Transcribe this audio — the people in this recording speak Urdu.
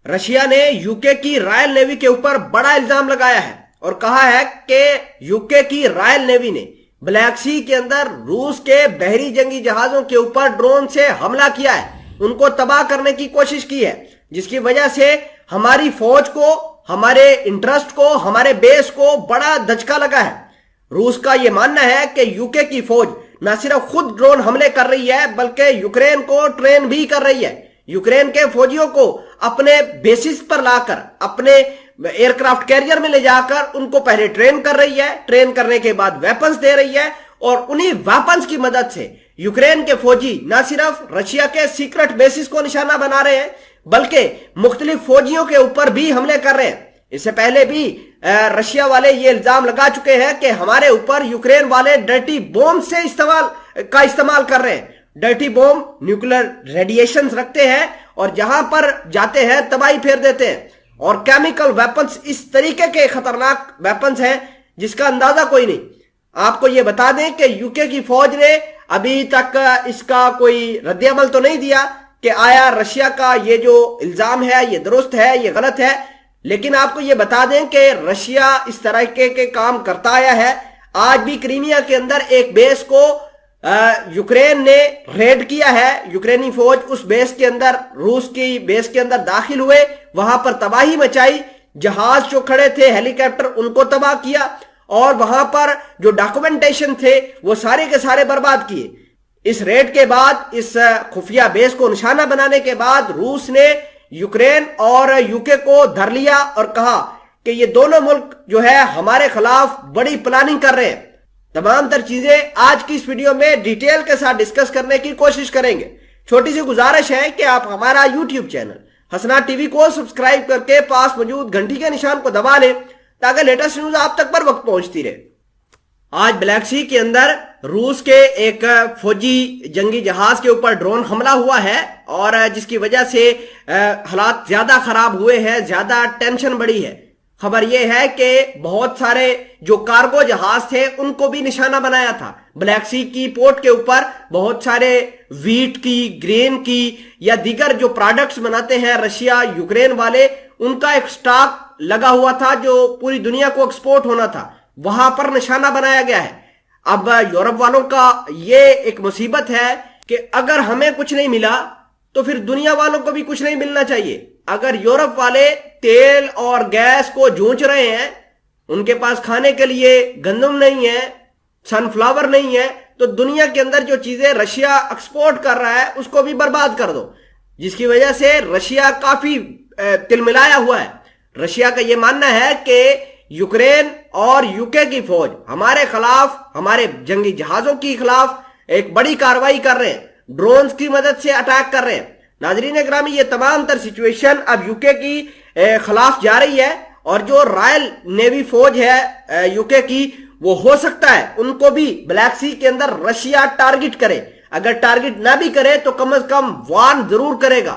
رشیا نے یوکے کی رائل نیوی کے اوپر بڑا الزام لگایا ہے اور کہا ہے کہ یوکے کی رائل نیوی نے بلیک سی کے اندر روس کے بحری جنگی جہازوں کے اوپر ڈرون سے حملہ کیا ہے، ان کو تباہ کرنے کی کوشش کی ہے، جس کی وجہ سے ہماری فوج کو، ہمارے انٹرسٹ کو، ہمارے بیس کو بڑا دھچکا لگا ہے۔ روس کا یہ ماننا ہے کہ یوکے کی فوج نہ صرف خود ڈرون حملے کر رہی ہے بلکہ یوکرین کو ٹرین بھی کر رہی ہے، یوکرین کے فوجیوں کو اپنے بیسز پر لا کر، اپنے ایئر کرافٹ کیریئر میں لے جا کر ان کو پہلے ٹرین کر رہی ہے، ٹرین کرنے کے بعد ویپنز دے رہی ہے، اور انہی ویپنز کی مدد سے یوکرین کے فوجی نہ صرف رشیا کے سیکرٹ بیسز کو نشانہ بنا رہے ہیں بلکہ مختلف فوجیوں کے اوپر بھی حملے کر رہے ہیں۔ اس سے پہلے بھی رشیا والے یہ الزام لگا چکے ہیں کہ ہمارے اوپر یوکرین والے ڈرٹی بوم سے استعمال کر رہے ہیں۔ ڈرٹی بوم نیوکلر ریڈیشنز رکھتے ہیں اور جہاں پر جاتے ہیں تباہی پھیر دیتے ہیں، اور کیمیکل ویپنز اس طریقے کے خطرناک ویپنز ہیں جس کا اندازہ کوئی نہیں۔ آپ کو یہ بتا دیں کہ یوکے کی فوج نے ابھی تک اس کا کوئی رد عمل تو نہیں دیا کہ آیا رشیا کا یہ جو الزام ہے یہ درست ہے، یہ غلط ہے، لیکن آپ کو یہ بتا دیں کہ رشیا اس طرح کے کام کرتا آیا ہے۔ آج بھی کرائمیا کے اندر ایک بیس کو یوکرین نے ریڈ کیا ہے، یوکرینی فوج اس بیس کے اندر، روس کی بیس کے اندر داخل ہوئے، وہاں پر تباہی مچائی، جہاز جو کھڑے تھے ہیلی کاپٹر ان کو تباہ کیا، اور وہاں پر جو ڈاکومنٹیشن تھے وہ سارے کے سارے برباد کیے۔ اس ریڈ کے بعد، اس خفیہ بیس کو نشانہ بنانے کے بعد، روس نے یوکرین اور یوکے کو دھر لیا اور کہا کہ یہ دونوں ملک جو ہے ہمارے خلاف بڑی پلاننگ کر رہے ہیں۔ تمام تر چیزیں آج کی اس ویڈیو میں ڈیٹیل کے ساتھ ڈسکس کرنے کی کوشش کریں گے۔ چھوٹی سی گزارش ہے کہ آپ ہمارا یوٹیوب چینل حسنات ٹی وی کو سبسکرائب کر کے پاس موجود گھنٹی کے نشان کو دبا لیں تاکہ لیٹسٹ نیوز آپ تک پر وقت پہنچتی رہے۔ آج بلیک سی کے اندر روس کے ایک فوجی جنگی جہاز کے اوپر ڈرون حملہ ہوا ہے، اور جس کی وجہ سے حالات زیادہ خراب ہوئے ہیں، زیادہ ٹینشن بڑھی ہے۔ خبر یہ ہے کہ بہت سارے جو کارگو جہاز تھے ان کو بھی نشانہ بنایا تھا۔ بلیک سی کی پورٹ کے اوپر بہت سارے ویٹ کی، گرین کی یا دیگر جو پروڈکٹس بناتے ہیں رشیا، یوکرین والے، ان کا ایک سٹاک لگا ہوا تھا جو پوری دنیا کو ایکسپورٹ ہونا تھا، وہاں پر نشانہ بنایا گیا ہے۔ اب یورپ والوں کا یہ ایک مصیبت ہے کہ اگر ہمیں کچھ نہیں ملا تو پھر دنیا والوں کو بھی کچھ نہیں ملنا چاہیے۔ اگر یورپ والے تیل اور گیس کو جھونچ رہے ہیں، ان کے پاس کھانے کے لیے گندم نہیں ہے، سن فلاور نہیں ہے، تو دنیا کے اندر جو چیزیں رشیا ایکسپورٹ کر رہا ہے اس کو بھی برباد کر دو، جس کی وجہ سے رشیا کافی تلملایا ہوا ہے۔ رشیا کا یہ ماننا ہے کہ یوکرین اور یوکے کی فوج ہمارے خلاف، ہمارے جنگی جہازوں کی خلاف ایک بڑی کارروائی کر رہے ہیں، ڈرونز کی مدد سے اٹیک کر رہے ہیں۔ ناظرین اکرامی، یہ تمام تر سچویشن اب یوکے کی خلاف جا رہی ہے، اور جو رائل نیوی فوج ہے یوکے کی، وہ ہو سکتا ہے ان کو بھی بلیک سی کے اندر رشیا ٹارگٹ کرے۔ اگر ٹارگٹ نہ بھی کرے تو کم از کم وارن ضرور کرے گا